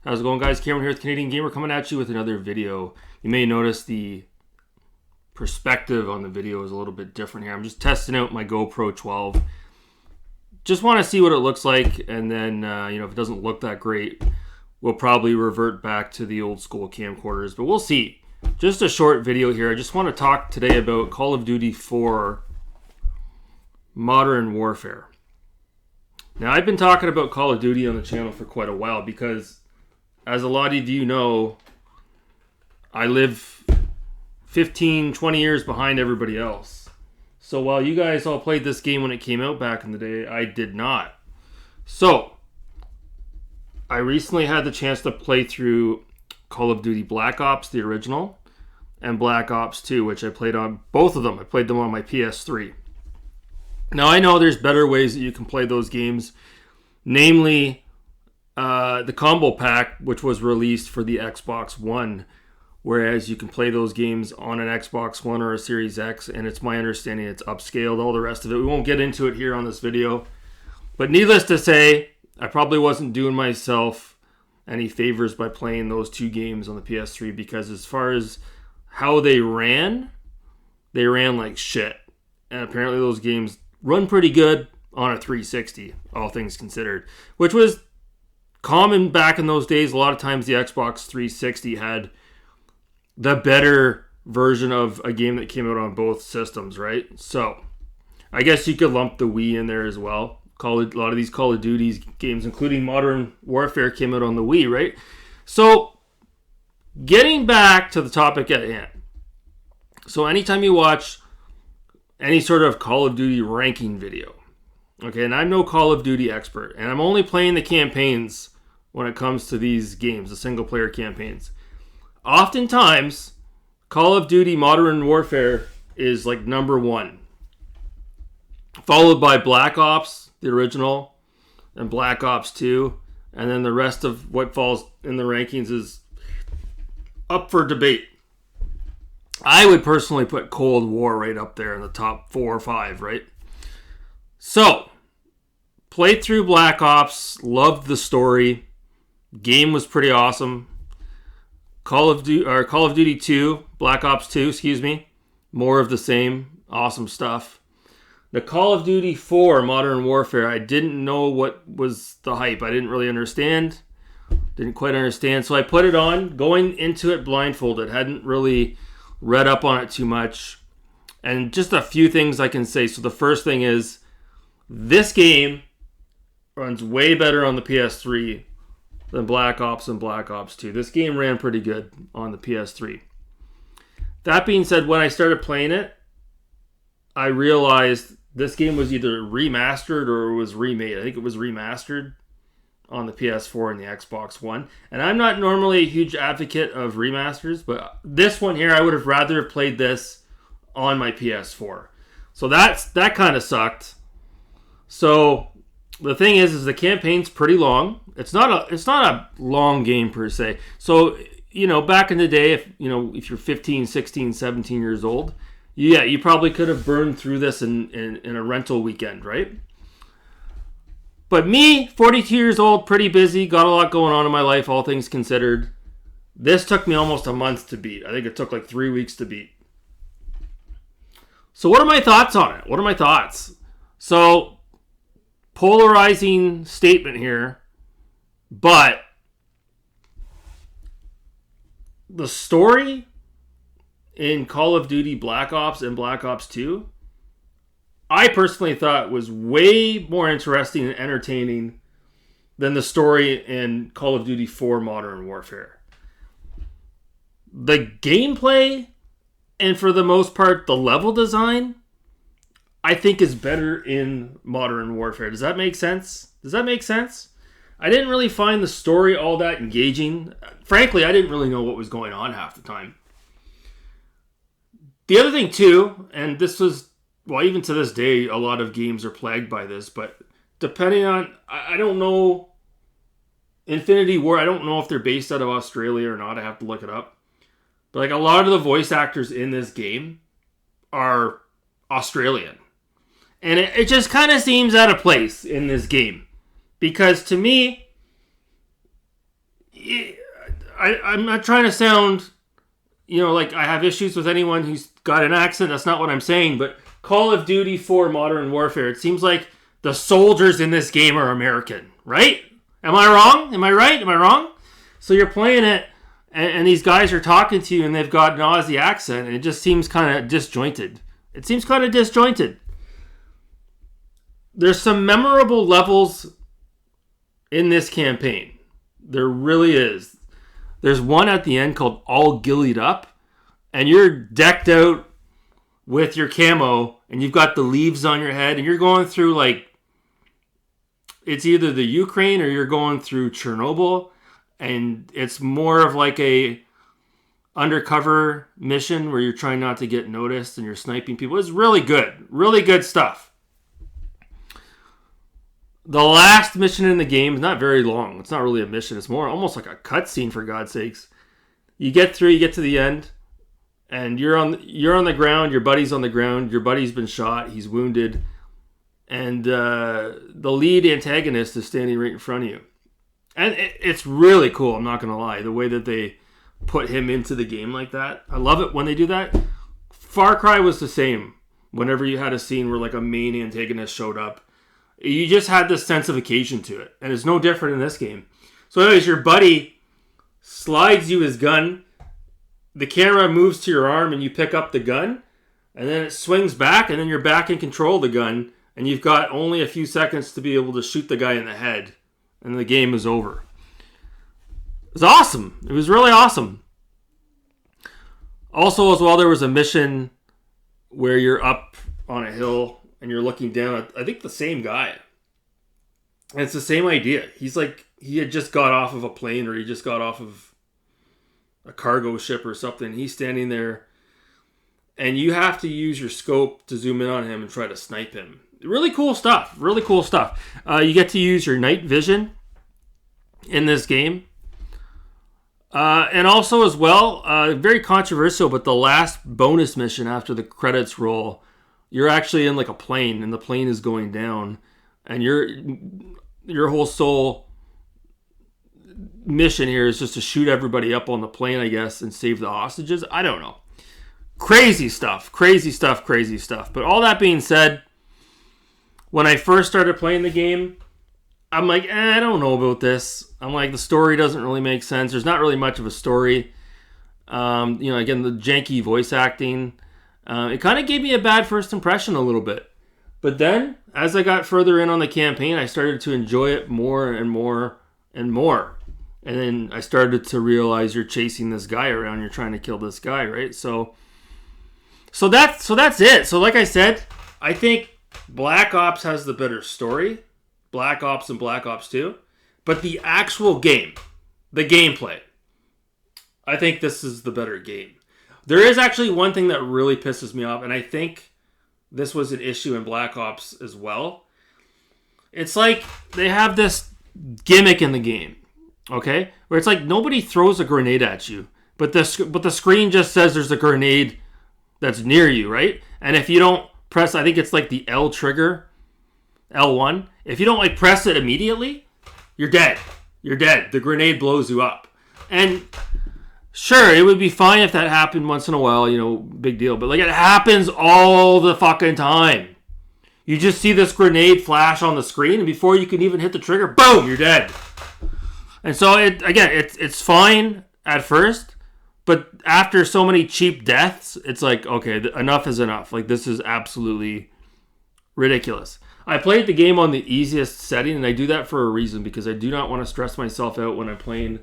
How's it going, guys? Cameron here with Canadian Gamer coming at you with another video. You may notice the perspective on the video is a little bit different here. I'm just testing out my GoPro 12. Just want to see what it looks like, and then, if it doesn't look that great, we'll probably revert back to the old school camcorders, but we'll see. Just a short video here. I just want to talk today about Call of Duty 4 Modern Warfare. Now, I've been talking about Call of Duty on the channel for quite a while because, as a lot of you know, I live 15, 20 years behind everybody else. So while you guys all played this game when it came out back in the day, I did not. So, I recently had the chance to play through Call of Duty Black Ops, the original, and Black Ops 2, which I played on both of them. I played them on my PS3. Now, I know there's better ways that you can play those games, namely the combo pack, which was released for the Xbox One, whereas you can play those games on an Xbox One or a Series X, and it's my understanding it's upscaled, all the rest of it. We won't get into it here on this video, but needless to say, I probably wasn't doing myself any favors by playing those two games on the PS3, because as far as how they ran like shit. And apparently those games run pretty good on a 360, all things considered, which was common back in those days. A lot of times the Xbox 360 had the better version of a game that came out on both systems, right? So I guess you could lump the Wii in there as well. A lot of these Call of Duty games, including Modern Warfare, came out on the Wii, right? So getting back to the topic at hand. So anytime you watch any sort of Call of Duty ranking video, okay, and I'm no Call of Duty expert, and I'm only playing the campaigns when it comes to these games, the single player campaigns. Oftentimes, Call of Duty Modern Warfare is like number one, followed by Black Ops, the original, and Black Ops 2, and then the rest of what falls in the rankings is up for debate. I would personally put Cold War right up there in the top 4 or 5, right? So, played through Black Ops, loved the story, game was pretty awesome. Call of Duty 2, Black Ops 2, more of the same, awesome stuff. The Call of Duty 4 Modern Warfare, I didn't know what was the hype. I didn't really understand. Didn't quite understand. So I put it on, going into it blindfolded. Hadn't really read up on it too much. And just a few things I can say. So the first thing is, this game runs way better on the PS3 than Black Ops and Black Ops 2. This game ran pretty good on the PS3. That being said, when I started playing it, I realized this game was either remastered or it was remade. I think it was remastered on the PS4 and the Xbox One. And I'm not normally a huge advocate of remasters, but this one here, I would have rather played this on my PS4. So that kind of sucked. So the thing is the campaign's pretty long. It's not a long game per se. So, back in the day, if you're 15, 16, 17 years old, yeah, you probably could have burned through this in a rental weekend, right? But me, 42 years old, pretty busy, got a lot going on in my life, all things considered. This took me almost a month to beat. I think it took like 3 weeks to beat. So what are my thoughts on it? So, polarizing statement here, but the story in Call of Duty Black Ops and Black Ops 2, I personally thought was way more interesting and entertaining than the story in Call of Duty 4 Modern Warfare. The gameplay, and for the most part, the level design, I think is better in Modern Warfare. Does that make sense? I didn't really find the story all that engaging. Frankly, I didn't really know what was going on half the time. The other thing too, and this was, well, even to this day, a lot of games are plagued by this, but depending on, I don't know, Infinity War, I don't know if they're based out of Australia or not. I have to look it up. But like a lot of the voice actors in this game are Australian. And it just kind of seems out of place in this game. Because to me, I'm not trying to sound, like I have issues with anyone who's got an accent. That's not what I'm saying. But Call of Duty 4 Modern Warfare, it seems like the soldiers in this game are American, right? Am I wrong? Am I right? Am I wrong? So you're playing it, and these guys are talking to you, and they've got an Aussie accent, and it just seems kind of disjointed. There's some memorable levels in this campaign. There really is. There's one at the end called All Gillied Up, and you're decked out with your camo, and you've got the leaves on your head, and you're going through, like, it's either the Ukraine or you're going through Chernobyl, and it's more of like a undercover mission where you're trying not to get noticed and you're sniping people. It's really good stuff. The last mission in the game is not very long. It's not really a mission. It's more almost like a cutscene, for God's sakes. You get to the end, and you're on the ground. Your buddy's on the ground. Your buddy's been shot. He's wounded. And the lead antagonist is standing right in front of you. And it's really cool, I'm not going to lie, the way that they put him into the game like that. I love it when they do that. Far Cry was the same. Whenever you had a scene where like a main antagonist showed up, you just had this sense of occasion to it. And it's no different in this game. So anyways, your buddy slides you his gun. The camera moves to your arm and you pick up the gun. And then it swings back and then you're back in control of the gun. And you've got only a few seconds to be able to shoot the guy in the head. And the game is over. It was awesome. It was really awesome. Also, as well, there was a mission where you're up on a hill and you're looking down at, I think, the same guy. And it's the same idea. He's like, he had just got off of a plane or he just got off of a cargo ship or something. He's standing there. And you have to use your scope to zoom in on him and try to snipe him. Really cool stuff. You get to use your night vision in this game. And also as well, very controversial, but the last bonus mission after the credits roll, you're actually in like a plane and the plane is going down. And your whole sole mission here is just to shoot everybody up on the plane, I guess, and save the hostages. I don't know. Crazy stuff. But all that being said, when I first started playing the game, I'm like, I don't know about this. I'm like, the story doesn't really make sense. There's not really much of a story. Again, the janky voice acting. It kind of gave me a bad first impression a little bit. But then, as I got further in on the campaign, I started to enjoy it more and more and more. And then I started to realize you're chasing this guy around. You're trying to kill this guy, right? So that's it. So like I said, I think Black Ops has the better story. Black Ops and Black Ops 2. But the actual game, the gameplay, I think this is the better game. There is actually one thing that really pisses me off, and I think this was an issue in Black Ops as well. It's like they have this gimmick in the game, okay? Where it's like nobody throws a grenade at you, but the screen just says there's a grenade that's near you, right? And if you don't press, I think it's like the L trigger, L1. If you don't like press it immediately, you're dead. The grenade blows you up. And sure, it would be fine if that happened once in a while, big deal. But like it happens all the fucking time. You just see this grenade flash on the screen, and before you can even hit the trigger, boom, you're dead. And so it's fine at first. But after so many cheap deaths, it's like, okay, enough is enough. Like, this is absolutely ridiculous. I played the game on the easiest setting, and I do that for a reason, because I do not want to stress myself out when I'm playing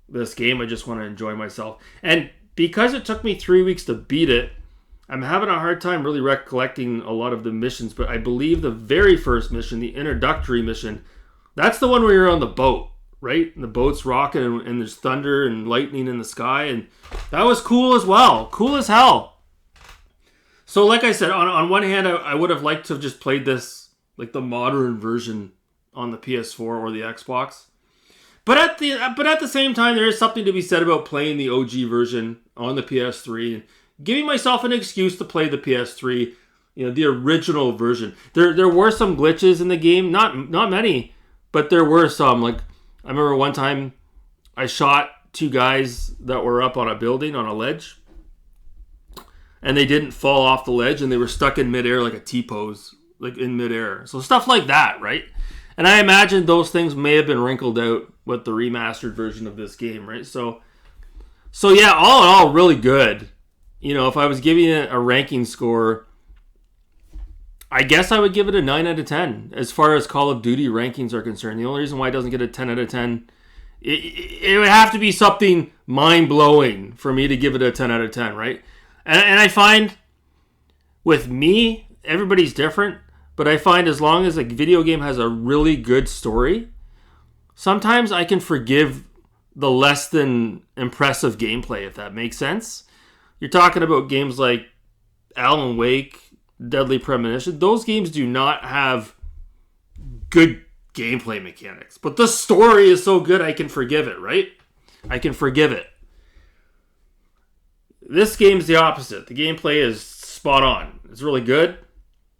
this game. I just want to enjoy myself. And because it took me 3 weeks to beat it, I'm having a hard time really recollecting a lot of the missions, but I believe the very first mission, the introductory mission, that's the one where you're on the boat. Right? And the boat's rocking and there's thunder and lightning in the sky. And that was cool as well. Cool as hell. So like I said, on one hand, I would have liked to have just played this, like the modern version on the PS4 or the Xbox. But at the same time, there is something to be said about playing the OG version on the PS3 and giving myself an excuse to play the PS3, the original version. There were some glitches in the game. Not many, but there were some. Like, I remember one time I shot 2 guys that were up on a building on a ledge, and they didn't fall off the ledge, and they were stuck in midair like a T-pose, like in midair. So stuff like that, right? And I imagine those things may have been wrinkled out with the remastered version of this game, right? So yeah, all in all, really good. You know, if I was giving it a ranking score, I guess I would give it a 9 out of 10 as far as Call of Duty rankings are concerned. The only reason why it doesn't get a 10 out of 10, it would have to be something mind-blowing for me to give it a 10 out of 10, right? And I find with me, everybody's different, but I find as long as a video game has a really good story, sometimes I can forgive the less than impressive gameplay, if that makes sense. You're talking about games like Alan Wake, Deadly Premonition. Those games do not have good gameplay mechanics, but the story is so good I can forgive it, right? I can forgive it. This game's the opposite. The gameplay is spot on. It's really good.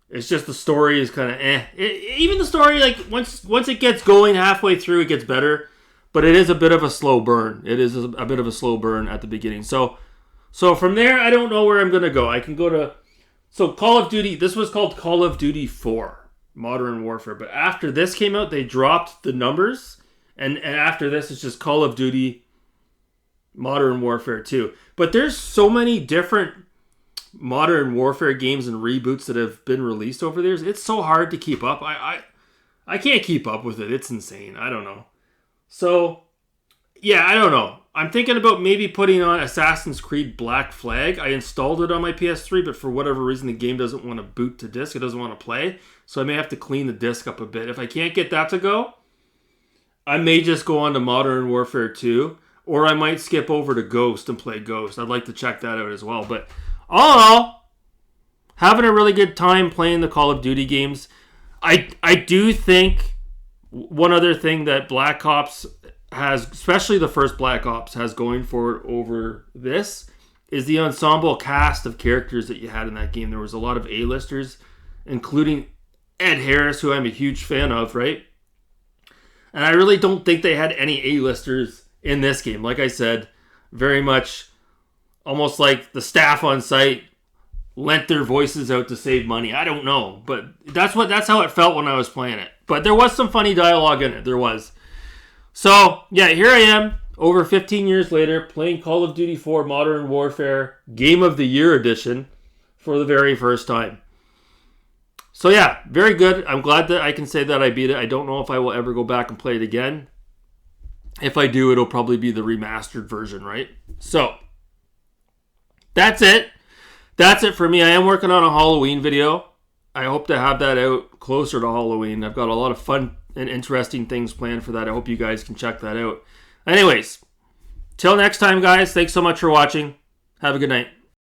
It's just the story is kind of even the story, like once it gets going halfway through, it gets better. But it is a bit of a slow burn. It is a bit of a slow burn at the beginning. So from there, I don't know where I'm going to go. I can go to... So Call of Duty, this was called Call of Duty 4, Modern Warfare. But after this came out, they dropped the numbers. And after this, it's just Call of Duty Modern Warfare 2. But there's so many different Modern Warfare games and reboots that have been released over the years. It's so hard to keep up. I can't keep up with it. It's insane. I don't know. So, yeah, I don't know. I'm thinking about maybe putting on Assassin's Creed Black Flag. I installed it on my PS3, but for whatever reason, the game doesn't want to boot to disc. It doesn't want to play. So I may have to clean the disc up a bit. If I can't get that to go, I may just go on to Modern Warfare 2, or I might skip over to Ghost and play Ghost. I'd like to check that out as well. But all in all, having a really good time playing the Call of Duty games. I do think one other thing that Black Ops has, especially the first Black Ops, has going for it over this is the ensemble cast of characters that you had in that game. There was a lot of A-listers, including Ed Harris, who I'm a huge fan of, right? And I really don't think they had any A-listers in this game. Like I said, very much almost like the staff on site lent their voices out to save money. I don't know, but that's how it felt when I was playing it. But there was some funny dialogue in it. There was. So, yeah, here I am, over 15 years later, playing Call of Duty 4 Modern Warfare Game of the Year Edition for the very first time. So, yeah, very good. I'm glad that I can say that I beat it. I don't know if I will ever go back and play it again. If I do, it'll probably be the remastered version, right? So, that's it. That's it for me. I am working on a Halloween video. I hope to have that out closer to Halloween. I've got a lot of fun and interesting things planned for that. I hope you guys can check that out. Anyways, till next time, guys. Thanks so much for watching. Have a good night.